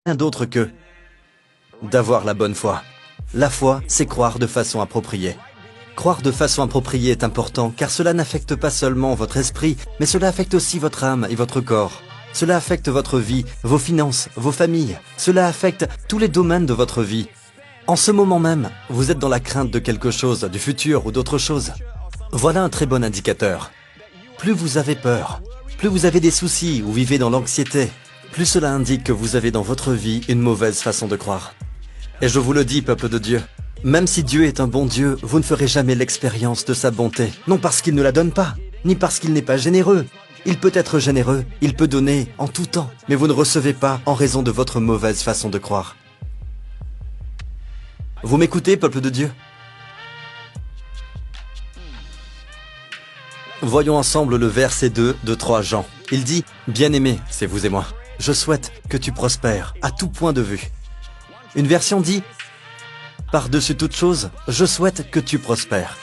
rien d'autre que d'avoir la bonne foi. La foi, c'est croire de façon appropriée. Croire de façon appropriée est important car cela n'affecte pas seulement votre esprit, mais cela affecte aussi votre âme et votre corps. Cela affecte votre vie, vos finances, vos familles. Cela affecte tous les domaines de votre vie. En ce moment même, vous êtes dans la crainte de quelque chose, du futur ou d'autre chose. Voilà un très bon indicateur. Plus vous avez peur, plus vous avez des soucis ou vivez dans l'anxiété, plus cela indique que vous avez dans votre vie une mauvaise façon de croire. Et je vous le dis, peuple de Dieu, même si Dieu est un bon Dieu, vous ne ferez jamais l'expérience de sa bonté. Non parce qu'il ne la donne pas, ni parce qu'il n'est pas généreux. Il peut être généreux, il peut donner en tout temps, mais vous ne recevez pas en raison de votre mauvaise façon de croire. Vous m'écoutez, peuple de Dieu? Voyons ensemble le verset 2 de 3 Jean. Il dit « Bien-aimé, c'est vous et moi, je souhaite que tu prospères à tout point de vue. » Une version dit « Par-dessus toute chose, je souhaite que tu prospères. »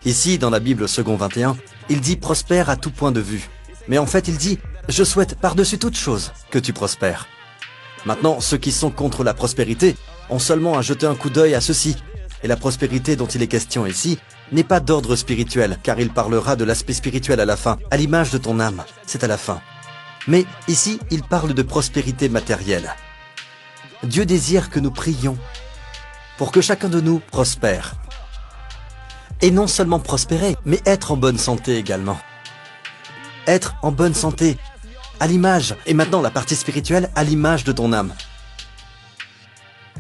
Ici, dans la Bible second 21, il dit « prospère à tout point de vue ». Mais en fait, il dit « Je souhaite par-dessus toute chose que tu prospères. » Maintenant, ceux qui sont contre la prospérité ont seulement à jeter un coup d'œil à ceci. Et la prospérité dont il est question ici n'est pas d'ordre spirituel, car il parlera de l'aspect spirituel à la fin, à l'image de ton âme, c'est à la fin. Mais ici, il parle de prospérité matérielle. Dieu désire que nous prions pour que chacun de nous prospère. Et non seulement prospérer, mais être en bonne santé également. Être en bonne santé, à l'image, et maintenant la partie spirituelle, à l'image de ton âme.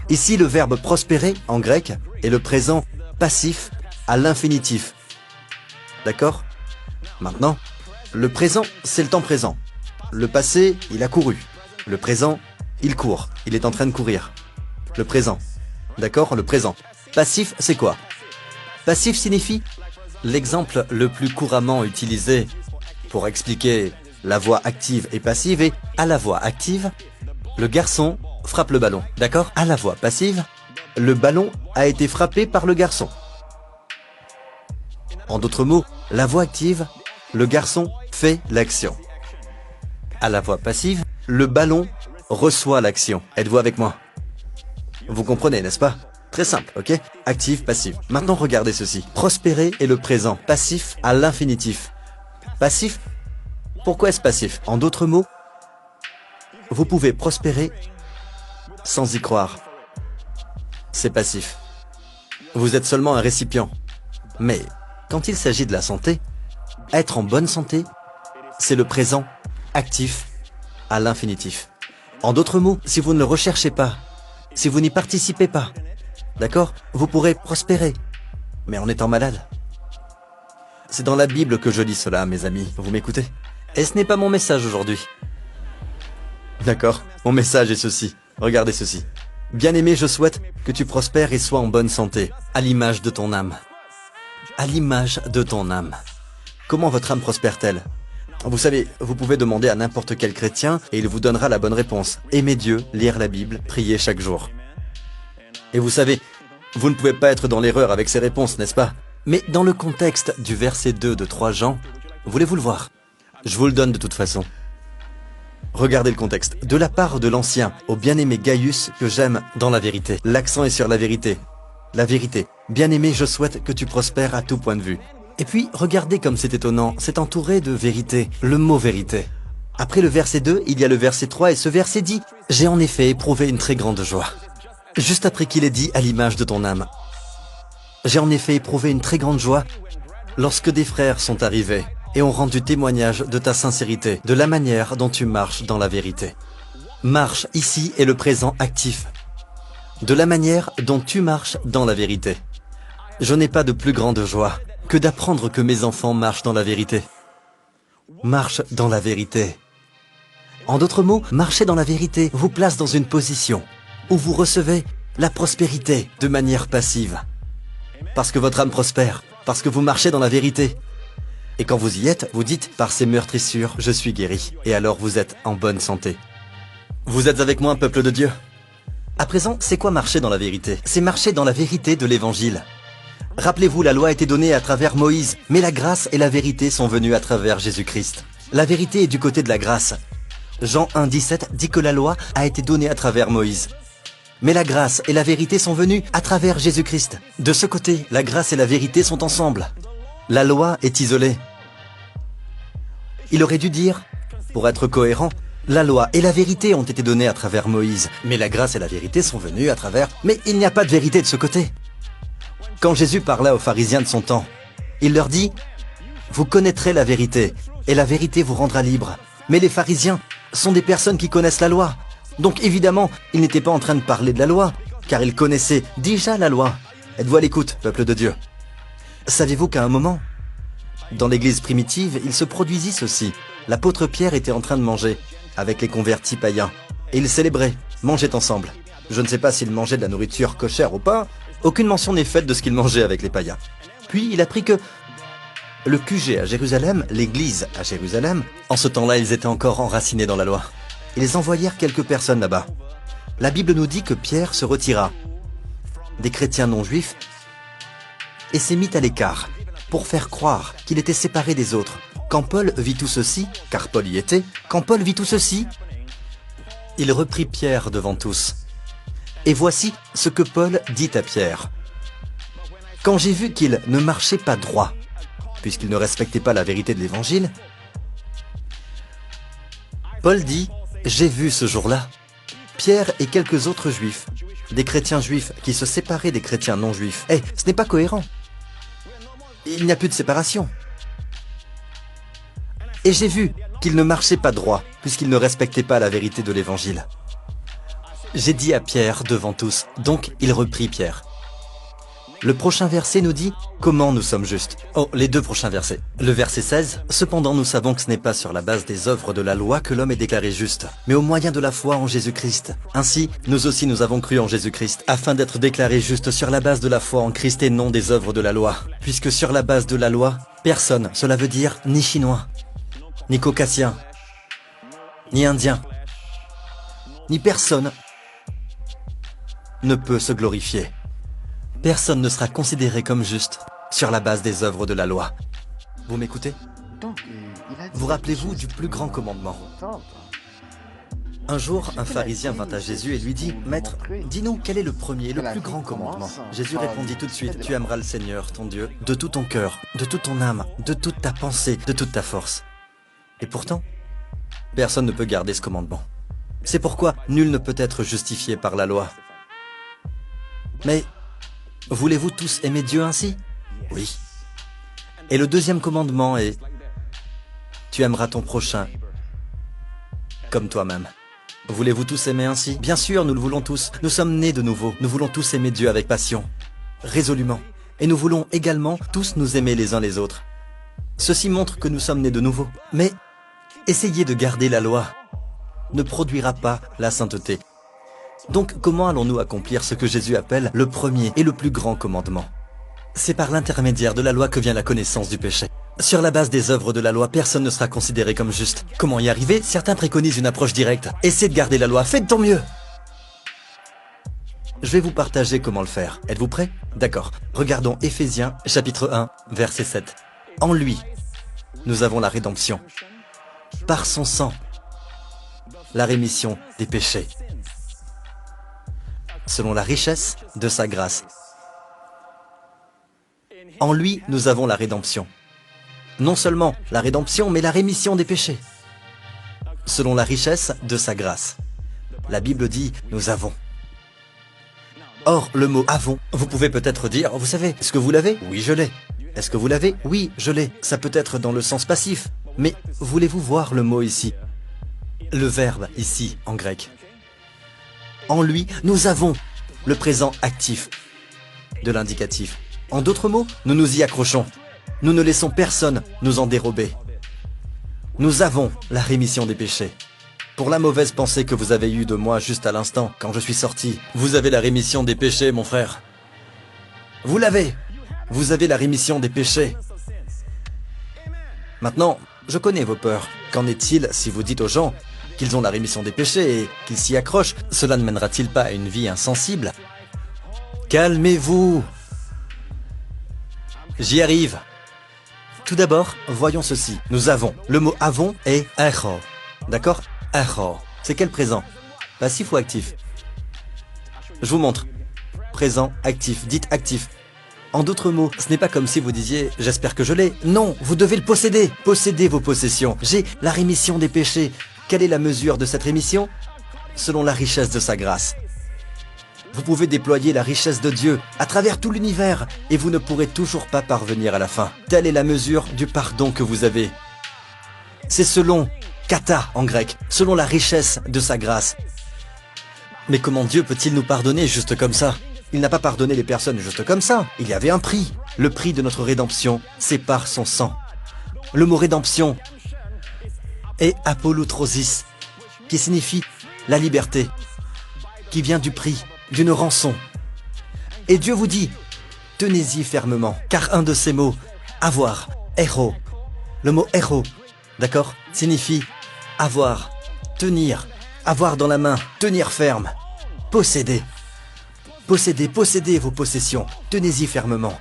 Ici, le verbe prospérer, en grec, est le présent passif à l'infinitif. D'accord? Maintenant, le présent, c'est le temps présent. Le passé, il a couru. Le présent, il court. Il est en train de courir. Le présent. D'accord? Le présent. Passif, c'est quoi? Passif signifie l'exemple le plus couramment utilisé pour expliquer la voix active et passive est à la voix active, le garçon frappe le ballon. D'accord? À la voix passive, le ballon a été frappé par le garçon. En d'autres mots, la voix active, le garçon fait l'action. À la voix passive, le ballon reçoit l'action. Êtes-vous avec moi? Vous comprenez, n'est-ce pas? Très simple, ok? Active, passive. Maintenant, regardez ceci. Prospérer est le présent, passif à l'infinitif. Passif? Pourquoi est-ce passif? En d'autres mots, vous pouvez prospérer sans y croire. C'est passif. Vous êtes seulement un récipient. Mais quand il s'agit de la santé, être en bonne santé, c'est le présent actif à l'infinitif. En d'autres mots, si vous ne le recherchez pas, si vous n'y participez pas, d'accord, vous pourrez prospérer, mais en étant malade. C'est dans la Bible que je lis cela, mes amis. Vous m'écoutez? Et ce n'est pas mon message aujourd'hui. D'accord, mon message est ceci. Regardez ceci. Bien-aimé, je souhaite que tu prospères et sois en bonne santé, à l'image de ton âme. À l'image de ton âme. Comment votre âme prospère-t-elle? Vous savez, vous pouvez demander à n'importe quel chrétien et il vous donnera la bonne réponse. Aimer Dieu, lire la Bible, prier chaque jour. Et vous savez, vous ne pouvez pas être dans l'erreur avec ces réponses, n'est-ce pas? Mais dans le contexte du verset 2 de 3 Jean, voulez-vous le voir? Je vous le donne de toute façon. Regardez le contexte. De la part de l'ancien, au bien-aimé Gaius, que j'aime dans la vérité. L'accent est sur la vérité. La vérité. Bien-aimé, je souhaite que tu prospères à tout point de vue. Et puis, regardez comme c'est étonnant, c'est entouré de vérité, le mot vérité. Après le verset 2, il y a le verset 3 et ce verset dit « J'ai en effet éprouvé une très grande joie ». Juste après qu'il ait dit « à l'image de ton âme ». J'ai en effet éprouvé une très grande joie lorsque des frères sont arrivés et ont rendu témoignage de ta sincérité, de la manière dont tu marches dans la vérité. Marche ici est le présent actif. De la manière dont tu marches dans la vérité. Je n'ai pas de plus grande joie que d'apprendre que mes enfants marchent dans la vérité. Marche dans la vérité. En d'autres mots, marcher dans la vérité vous place dans une position où vous recevez la prospérité de manière passive. Parce que votre âme prospère, parce que vous marchez dans la vérité. Et quand vous y êtes, vous dites « Par ces meurtrissures, je suis guéri ». Et alors vous êtes en bonne santé. Vous êtes avec moi, peuple de Dieu? À présent, c'est quoi marcher dans la vérité? C'est marcher dans la vérité de l'Évangile. Rappelez-vous, la loi a été donnée à travers Moïse, mais la grâce et la vérité sont venues à travers Jésus-Christ. La vérité est du côté de la grâce. Jean 1,17 dit que la loi a été donnée à travers Moïse. Mais la grâce et la vérité sont venues à travers Jésus-Christ. De ce côté, la grâce et la vérité sont ensemble. La loi est isolée. Il aurait dû dire, pour être cohérent, la loi et la vérité ont été données à travers Moïse, mais la grâce et la vérité sont venues à travers... Mais il n'y a pas de vérité de ce côté. Quand Jésus parla aux pharisiens de son temps, il leur dit « Vous connaîtrez la vérité, et la vérité vous rendra libre. » Mais les pharisiens sont des personnes qui connaissent la loi. Donc évidemment, ils n'étaient pas en train de parler de la loi, car ils connaissaient déjà la loi. Êtes-vous à l'écoute, peuple de Dieu? Savez-vous qu'à un moment, dans l'église primitive, il se produisit ceci. L'apôtre Pierre était en train de manger avec les convertis païens. Et ils célébraient, mangeaient ensemble. Je ne sais pas s'ils mangeaient de la nourriture cochère ou pas. Aucune mention n'est faite de ce qu'ils mangeaient avec les païens. Puis il apprit que le QG à Jérusalem, l'église à Jérusalem, en ce temps-là, ils étaient encore enracinés dans la loi. Ils envoyèrent quelques personnes là-bas. La Bible nous dit que Pierre se retira des chrétiens non juifs et s'est mis à l'écart pour faire croire qu'il était séparé des autres. Quand Paul vit tout ceci, car Paul y était, quand Paul vit tout ceci, il reprit Pierre devant tous. Et voici ce que Paul dit à Pierre. Quand j'ai vu qu'il ne marchait pas droit, puisqu'il ne respectait pas la vérité de l'évangile, Paul dit, j'ai vu ce jour-là Pierre et quelques autres juifs, des chrétiens juifs qui se séparaient des chrétiens non juifs. Ce n'est pas cohérent. Il n'y a plus de séparation. Et j'ai vu qu'il ne marchait pas droit, puisqu'il ne respectait pas la vérité de l'évangile. J'ai dit à Pierre devant tous, donc il reprit Pierre. Le prochain verset nous dit comment nous sommes justes. Oh, les deux prochains versets. Le verset 16, cependant nous savons que ce n'est pas sur la base des œuvres de la loi que l'homme est déclaré juste, mais au moyen de la foi en Jésus-Christ. Ainsi, nous aussi nous avons cru en Jésus-Christ, afin d'être déclarés justes sur la base de la foi en Christ et non des œuvres de la loi. Puisque sur la base de la loi, personne, cela veut dire ni chinois, ni caucasien, ni indien, ni personne ne peut se glorifier. Personne ne sera considéré comme juste sur la base des œuvres de la loi. Vous m'écoutez? Vous rappelez-vous du plus grand commandement? Un jour, un pharisien vint à Jésus et lui dit, « Maître, dis-nous quel est le premier et le plus grand commandement ?» Jésus répondit tout de suite, « Tu aimeras le Seigneur, ton Dieu, de tout ton cœur, de toute ton âme, de toute ta pensée, de toute ta force. » Et pourtant, personne ne peut garder ce commandement. C'est pourquoi nul ne peut être justifié par la loi. Mais voulez-vous tous aimer Dieu ainsi? Oui. Et le deuxième commandement est « Tu aimeras ton prochain comme toi-même. » Voulez-vous tous aimer ainsi? Bien sûr, nous le voulons tous. Nous sommes nés de nouveau. Nous voulons tous aimer Dieu avec passion, résolument. Et nous voulons également tous nous aimer les uns les autres. Ceci montre que nous sommes nés de nouveau. Mais essayer de garder la loi ne produira pas la sainteté. Donc, comment allons-nous accomplir ce que Jésus appelle le premier et le plus grand commandement? C'est par l'intermédiaire de la loi que vient la connaissance du péché. Sur la base des œuvres de la loi, personne ne sera considéré comme juste. Comment y arriver? Certains préconisent une approche directe. Essaie de garder la loi, fais de ton mieux. Je vais vous partager comment le faire. Êtes-vous prêts? D'accord. Regardons Éphésiens, chapitre 1, verset 7. En lui, nous avons la rédemption. Par son sang, la rémission des péchés. Selon la richesse de sa grâce. En lui, nous avons la rédemption. Non seulement la rédemption, mais la rémission des péchés. Selon la richesse de sa grâce. La Bible dit « nous avons ». Or, le mot « avons », vous pouvez peut-être dire « vous savez, est-ce que vous l'avez? Oui, je l'ai. Est-ce que vous l'avez? Oui, je l'ai. » Ça peut être dans le sens passif. Mais voulez-vous voir le mot ici? Le verbe ici, en grec. En lui, nous avons le présent actif de l'indicatif. En d'autres mots, nous nous y accrochons. Nous ne laissons personne nous en dérober. Nous avons la rémission des péchés. Pour la mauvaise pensée que vous avez eue de moi juste à l'instant, quand je suis sorti, vous avez la rémission des péchés, mon frère. Vous l'avez. Vous avez la rémission des péchés. Maintenant, je connais vos peurs. Qu'en est-il si vous dites aux gens qu'ils ont la rémission des péchés et qu'ils s'y accrochent? Cela ne mènera-t-il pas à une vie insensible? Calmez-vous. J'y arrive. Tout d'abord, voyons ceci. Nous avons. Le mot avons est echo. D'accord? Echo. C'est quel présent? Passif ou actif? Je vous montre. Présent, actif. Dites actif. En d'autres mots, ce n'est pas comme si vous disiez « j'espère que je l'ai ». Non, vous devez le posséder. Possédez vos possessions. J'ai la rémission des péchés. Quelle est la mesure de cette rémission? Selon la richesse de sa grâce. Vous pouvez déployer la richesse de Dieu à travers tout l'univers et vous ne pourrez toujours pas parvenir à la fin. Telle est la mesure du pardon que vous avez. C'est selon kata en grec, selon la richesse de sa grâce. Mais comment Dieu peut-il nous pardonner juste comme ça? Il n'a pas pardonné les personnes juste comme ça. Il y avait un prix. Le prix de notre rédemption, c'est par son sang. Le mot rédemption est apolutrosis, qui signifie la liberté, qui vient du prix, d'une rançon. Et Dieu vous dit, tenez-y fermement, car un de ces mots, avoir, héros, le mot héros, d'accord, signifie avoir, tenir, avoir dans la main, tenir ferme, posséder. Possédez vos possessions, tenez-y fermement.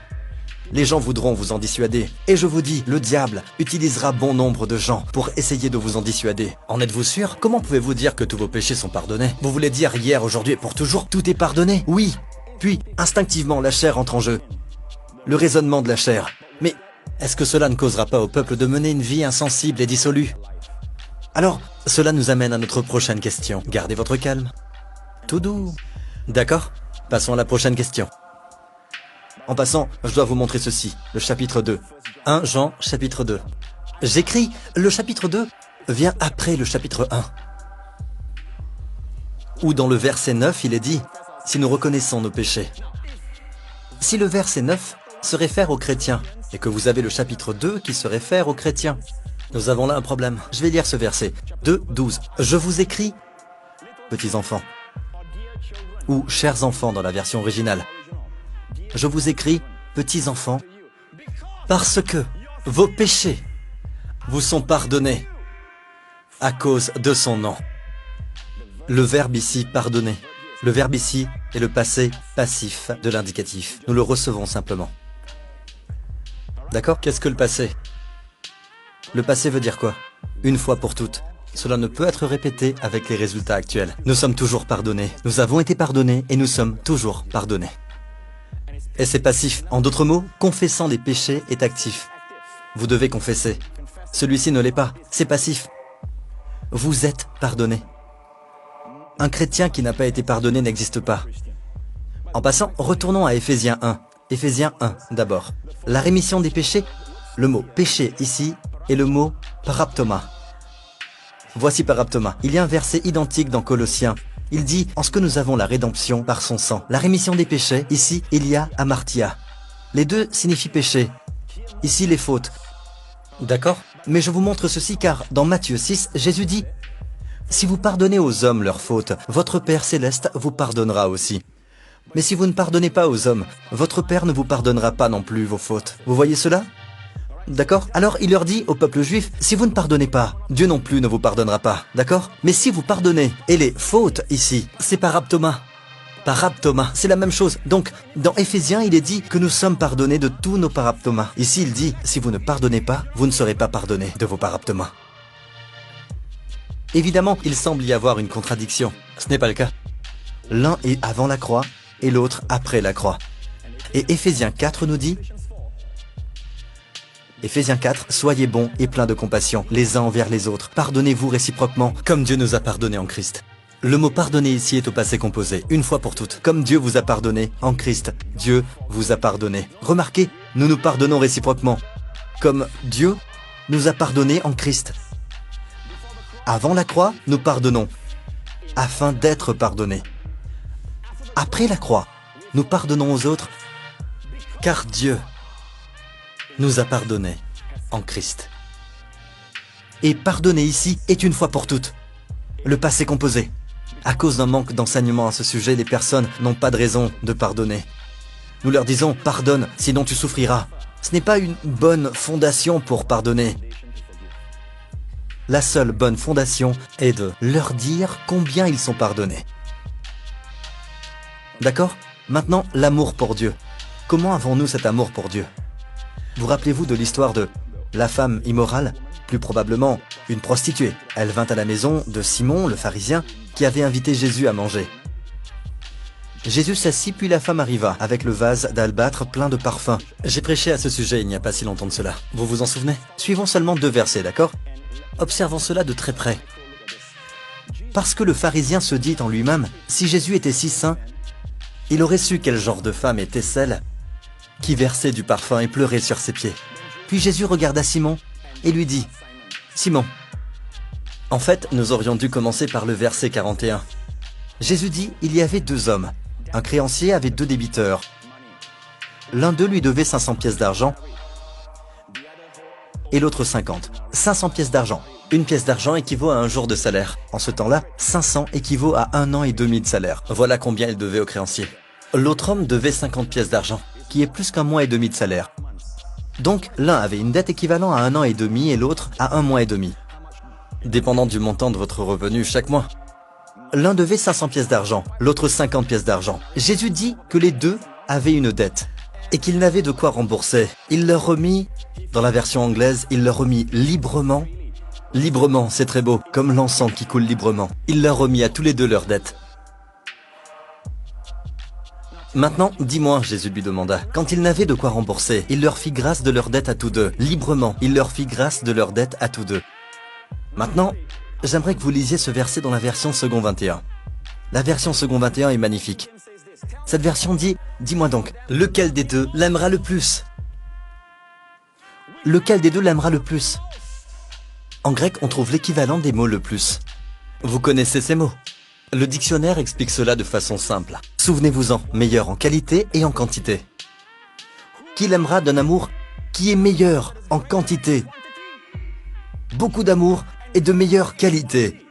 Les gens voudront vous en dissuader. Et je vous dis, le diable utilisera bon nombre de gens pour essayer de vous en dissuader. En êtes-vous sûr? Comment pouvez-vous dire que tous vos péchés sont pardonnés? Vous voulez dire hier, aujourd'hui et pour toujours, tout est pardonné? Oui. Puis, instinctivement, la chair entre en jeu. Le raisonnement de la chair. Mais est-ce que cela ne causera pas au peuple de mener une vie insensible et dissolue? Alors, cela nous amène à notre prochaine question. Gardez votre calme. Tout doux. D'accord? Passons à la prochaine question. En passant, je dois vous montrer ceci, le chapitre 2. 1 Jean, chapitre 2. J'écris, le chapitre 2 vient après le chapitre 1. Où dans le verset 9, il est dit, si nous reconnaissons nos péchés. Si le verset 9 se réfère aux chrétiens, et que vous avez le chapitre 2 qui se réfère aux chrétiens, nous avons là un problème. Je vais lire ce verset. 2, 12. Je vous écris, petits enfants, ou chers enfants dans la version originale. Je vous écris, petits enfants, parce que vos péchés vous sont pardonnés à cause de son nom. Le verbe ici, pardonner. Le verbe ici est le passé passif de l'indicatif. Nous le recevons simplement. D'accord? Qu'est-ce que le passé? Le passé veut dire quoi? Une fois pour toutes. Cela ne peut être répété avec les résultats actuels. Nous sommes toujours pardonnés. Nous avons été pardonnés et nous sommes toujours pardonnés. Et c'est passif. En d'autres mots, confessant les péchés est actif. Vous devez confesser. Celui-ci ne l'est pas. C'est passif. Vous êtes pardonné. Un chrétien qui n'a pas été pardonné n'existe pas. En passant, retournons à Éphésiens 1. Éphésiens 1 d'abord. La rémission des péchés, le mot péché ici est le mot paraptoma. Voici paraptoma. Il y a un verset identique dans Colossiens. Il dit, en ce que nous avons la rédemption par son sang. La rémission des péchés, ici, il y a amartia. Les deux signifient péché. Ici, les fautes. D'accord? Mais je vous montre ceci car, dans Matthieu 6, Jésus dit, si vous pardonnez aux hommes leurs fautes, votre Père céleste vous pardonnera aussi. Mais si vous ne pardonnez pas aux hommes, votre Père ne vous pardonnera pas non plus vos fautes. Vous voyez cela? D'accord? Alors il leur dit au peuple juif, si vous ne pardonnez pas, Dieu non plus ne vous pardonnera pas. D'accord? Mais si vous pardonnez, et les fautes ici, c'est paraptoma. Paraptoma, c'est la même chose. Donc, dans Éphésiens, il est dit que nous sommes pardonnés de tous nos paraptomas. Ici, il dit, si vous ne pardonnez pas, vous ne serez pas pardonnés de vos paraptomas. Évidemment, il semble y avoir une contradiction. Ce n'est pas le cas. L'un est avant la croix et l'autre après la croix. Et Éphésiens 4 nous dit, Éphésiens 4, soyez bons et pleins de compassion, les uns envers les autres. Pardonnez-vous réciproquement, comme Dieu nous a pardonnés en Christ. Le mot pardonner ici est au passé composé, une fois pour toutes. Comme Dieu vous a pardonné en Christ, Dieu vous a pardonné. Remarquez, nous nous pardonnons réciproquement. Comme Dieu nous a pardonné en Christ. Avant la croix, nous pardonnons, afin d'être pardonnés. Après la croix, nous pardonnons aux autres, car Dieu nous a pardonnés en Christ. Et pardonner ici est une fois pour toutes. Le passé composé. À cause d'un manque d'enseignement à ce sujet, les personnes n'ont pas de raison de pardonner. Nous leur disons « pardonne, sinon tu souffriras ». Ce n'est pas une bonne fondation pour pardonner. La seule bonne fondation est de leur dire combien ils sont pardonnés. D'accord? Maintenant, l'amour pour Dieu. Comment avons-nous cet amour pour Dieu? Vous rappelez-vous de l'histoire de la femme immorale? plus probablement une prostituée. Elle vint à la maison de Simon, le pharisien, qui avait invité Jésus à manger. Jésus s'assit, puis la femme arriva, avec le vase d'albâtre plein de parfums. J'ai prêché à ce sujet il n'y a pas si longtemps de cela. Vous vous en souvenez? Suivons seulement 2 versets, d'accord? Observons cela de très près. Parce que le pharisien se dit en lui-même, si Jésus était si saint, il aurait su quel genre de femme était celle qui versait du parfum et pleurait sur ses pieds. Puis Jésus regarda Simon et lui dit, Simon, en fait, nous aurions dû commencer par le verset 41. Jésus dit, il y avait 2 hommes. Un créancier avait 2 débiteurs. L'un d'eux lui devait 500 pièces d'argent et l'autre 50. 500 pièces d'argent. Une pièce d'argent équivaut à un jour de salaire. En ce temps-là, 500 équivaut à 1 an et demi de salaire. Voilà combien il devait au créancier. L'autre homme devait 50 pièces d'argent, qui est plus qu'1 mois et demi de salaire. Donc, l'un avait une dette équivalent à 1 an et demi et l'autre à 1 mois et demi. Dépendant du montant de votre revenu chaque mois. L'un devait 500 pièces d'argent, l'autre 50 pièces d'argent. Jésus dit que les 2 avaient une dette et qu'ils n'avaient de quoi rembourser. Il leur remit, dans la version anglaise, il leur remit librement. Librement, c'est très beau, comme l'encens qui coule librement. Il leur remit à tous les 2 leurs dettes. Maintenant, dis-moi, Jésus lui demanda, quand ils n'avaient de quoi rembourser, il leur fit grâce de leurs dettes à tous 2. Librement, il leur fit grâce de leurs dettes à tous 2. Maintenant, j'aimerais que vous lisiez ce verset dans la version second 21. La version second 21 est magnifique. Cette version dit, dis-moi donc, lequel des 2 l'aimera le plus? Lequel des 2 l'aimera le plus? En grec, on trouve l'équivalent des mots le plus. Vous connaissez ces mots? Le dictionnaire explique cela de façon simple. Souvenez-vous-en, meilleur en qualité et en quantité. Qui l'aimera d'un amour qui est meilleur en quantité? Beaucoup d'amour et de meilleure qualité.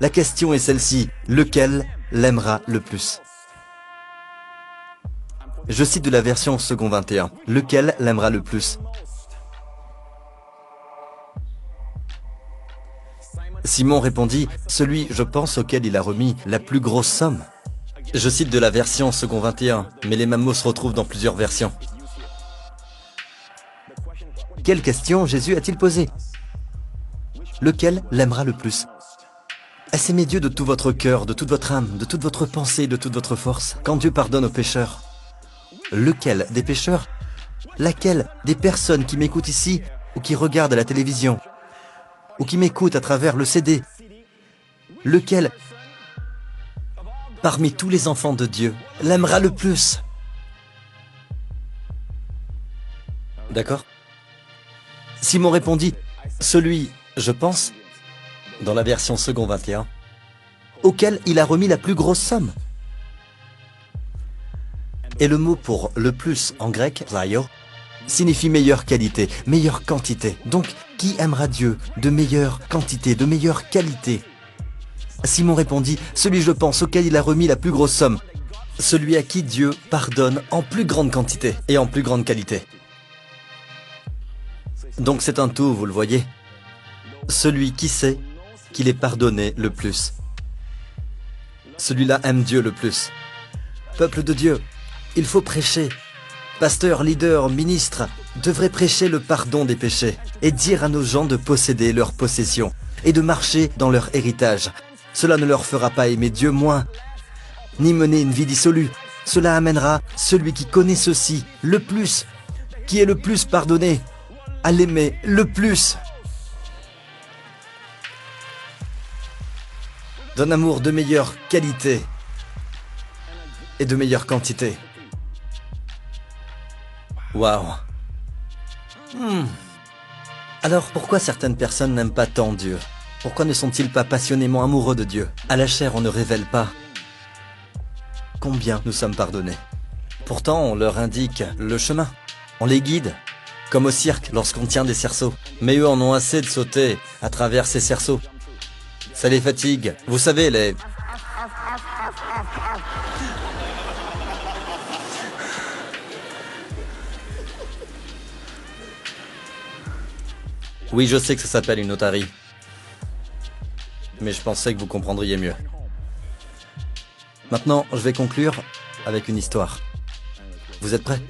La question est celle-ci, lequel l'aimera le plus? Je cite de la version second 21, lequel l'aimera le plus? Simon répondit, celui, je pense, auquel il a remis la plus grosse somme. Je cite de la version second 21, mais les mêmes mots se retrouvent dans plusieurs versions. Quelle question Jésus a-t-il posée? Lequel l'aimera le plus? Est-ce aimer Dieu de tout votre cœur, de toute votre âme, de toute votre pensée, de toute votre force, quand Dieu pardonne aux pécheurs? Lequel des pécheurs? Laquelle des personnes qui m'écoutent ici ou qui regardent à la télévision ou qui m'écoutent à travers le CD? Lequel, parmi tous les enfants de Dieu, l'aimera le plus? D'accord? Simon répondit, celui, je pense, dans la version second 21, auquel il a remis la plus grosse somme. Et le mot pour le plus en grec, plaio, signifie meilleure qualité, meilleure quantité. Donc, qui aimera Dieu de meilleure quantité, de meilleure qualité? Simon répondit, celui je pense auquel il a remis la plus grosse somme. Celui à qui Dieu pardonne en plus grande quantité et en plus grande qualité. Donc c'est un tout, vous le voyez. Celui qui sait qu'il est pardonné le plus. Celui-là aime Dieu le plus. Peuple de Dieu, il faut prêcher. Pasteurs, leaders, ministres devraient prêcher le pardon des péchés et dire à nos gens de posséder leurs possessions et de marcher dans leur héritage. Cela ne leur fera pas aimer Dieu moins, ni mener une vie dissolue. Cela amènera celui qui connaît ceci le plus, qui est le plus pardonné, à l'aimer le plus. D'un amour de meilleure qualité et de meilleure quantité. Waouh. Alors pourquoi certaines personnes n'aiment pas tant Dieu? Pourquoi ne sont-ils pas passionnément amoureux de Dieu? À la chair, on ne révèle pas combien nous sommes pardonnés. Pourtant, on leur indique le chemin. On les guide, comme au cirque lorsqu'on tient des cerceaux. Mais eux en ont assez de sauter à travers ces cerceaux. Ça les fatigue. Vous savez, les... Oui, je sais que ça s'appelle une otarie. Mais je pensais que vous comprendriez mieux. Maintenant, je vais conclure avec une histoire. Vous êtes prêts?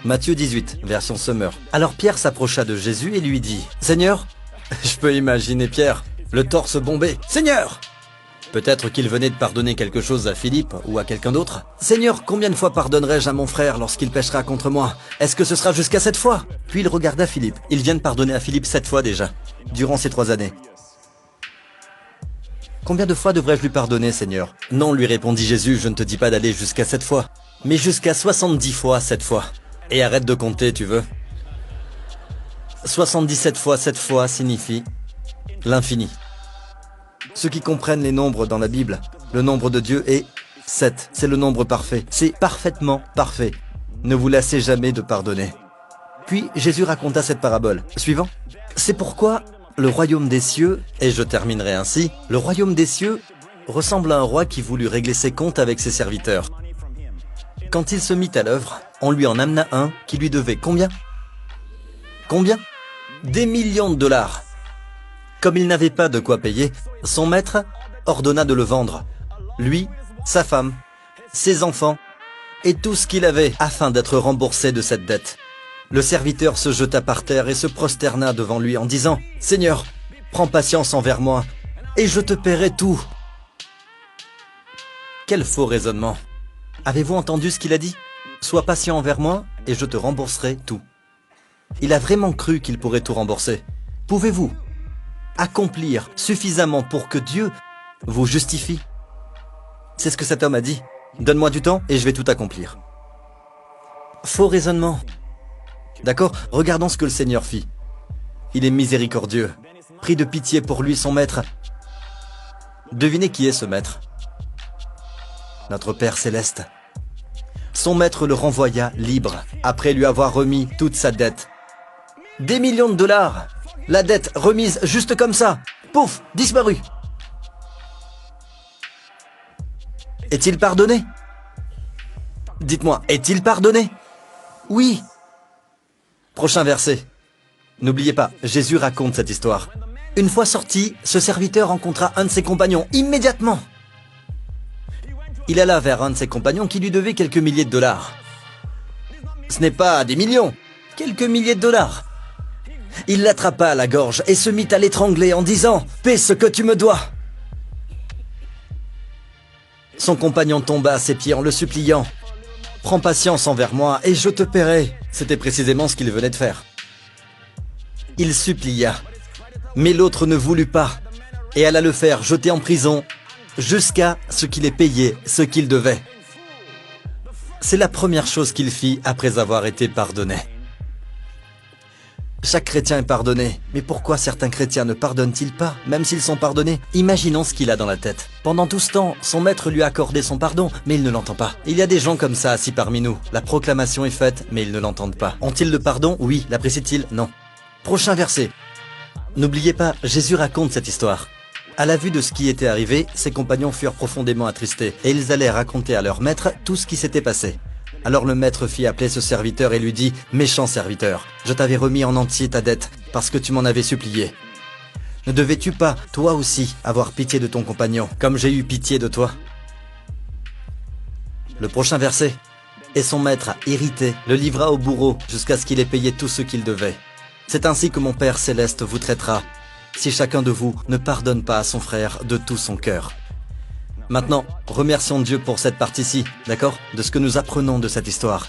Matthieu 18, version Summer. Alors Pierre s'approcha de Jésus et lui dit, « Seigneur !» Je peux imaginer Pierre, le torse bombé. « Seigneur !» Peut-être qu'il venait de pardonner quelque chose à Philippe ou à quelqu'un d'autre. « Seigneur, combien de fois pardonnerai-je à mon frère lorsqu'il péchera contre moi? Est-ce que ce sera jusqu'à 7 fois ?» Puis il regarda Philippe. Il vient de pardonner à Philippe 7 fois déjà, durant ces 3 années. « Combien de fois devrais-je lui pardonner, Seigneur ?» « Non, lui répondit Jésus, je ne te dis pas d'aller jusqu'à 7 fois, mais jusqu'à 70 fois 7 fois. Et arrête de compter, tu veux. 77 fois 7 fois signifie l'infini. Ceux qui comprennent les nombres dans la Bible, le nombre de Dieu est 7. C'est le nombre parfait. C'est parfaitement parfait. Ne vous lassez jamais de pardonner. Puis Jésus raconta cette parabole. Suivant. C'est pourquoi le royaume des cieux, et je terminerai ainsi, le royaume des cieux ressemble à un roi qui voulut régler ses comptes avec ses serviteurs. Quand il se mit à l'œuvre, on lui en amena un qui lui devait combien? Combien? Des millions de dollars. Comme il n'avait pas de quoi payer, son maître ordonna de le vendre. Lui, sa femme, ses enfants et tout ce qu'il avait afin d'être remboursé de cette dette. Le serviteur se jeta par terre et se prosterna devant lui en disant « Seigneur, prends patience envers moi et je te paierai tout. » Quel faux raisonnement! Avez-vous entendu ce qu'il a dit? Sois patient envers moi et je te rembourserai tout. Il a vraiment cru qu'il pourrait tout rembourser. Pouvez-vous accomplir suffisamment pour que Dieu vous justifie? C'est ce que cet homme a dit. Donne-moi du temps et je vais tout accomplir. Faux raisonnement. D'accord? Regardons ce que le Seigneur fit. Il est miséricordieux. Pris de pitié pour lui, son maître. Devinez qui est ce maître? Notre Père Céleste. Son maître le renvoya libre, après lui avoir remis toute sa dette. Des millions de dollars! La dette remise juste comme ça! Pouf! Disparu! Est-il pardonné? Dites-moi, est-il pardonné? Oui! Prochain verset. N'oubliez pas, Jésus raconte cette histoire. Une fois sorti, ce serviteur rencontra un de ses compagnons immédiatement. Il alla vers un de ses compagnons qui lui devait quelques milliers de dollars. Ce n'est pas des millions, quelques milliers de dollars. Il l'attrapa à la gorge et se mit à l'étrangler en disant « Paie ce que tu me dois !» Son compagnon tomba à ses pieds en le suppliant « Prends patience envers moi et je te paierai !» C'était précisément ce qu'il venait de faire. Il supplia, mais l'autre ne voulut pas et alla le faire jeter en prison jusqu'à ce qu'il ait payé ce qu'il devait. C'est la première chose qu'il fit après avoir été pardonné. Chaque chrétien est pardonné, mais pourquoi certains chrétiens ne pardonnent-ils pas, même s'ils sont pardonnés? Imaginons ce qu'il a dans la tête. Pendant tout ce temps, son maître lui a accordé son pardon, mais il ne l'entend pas. Il y a des gens comme ça assis parmi nous. La proclamation est faite, mais ils ne l'entendent pas. Ont-ils le pardon? Oui. L'apprécient-ils? Non. Prochain verset. N'oubliez pas, Jésus raconte cette histoire. À la vue de ce qui était arrivé, ses compagnons furent profondément attristés, et ils allaient raconter à leur maître tout ce qui s'était passé. Alors le maître fit appeler ce serviteur et lui dit « Méchant serviteur, je t'avais remis en entier ta dette, parce que tu m'en avais supplié. Ne devais-tu pas, toi aussi, avoir pitié de ton compagnon, comme j'ai eu pitié de toi ?» Le prochain verset. Et son maître, irrité, le livra au bourreau, jusqu'à ce qu'il ait payé tout ce qu'il devait. C'est ainsi que mon Père Céleste vous traitera, si chacun de vous ne pardonne pas à son frère de tout son cœur. Maintenant, remercions Dieu pour cette partie-ci, d'accord? De ce que nous apprenons de cette histoire.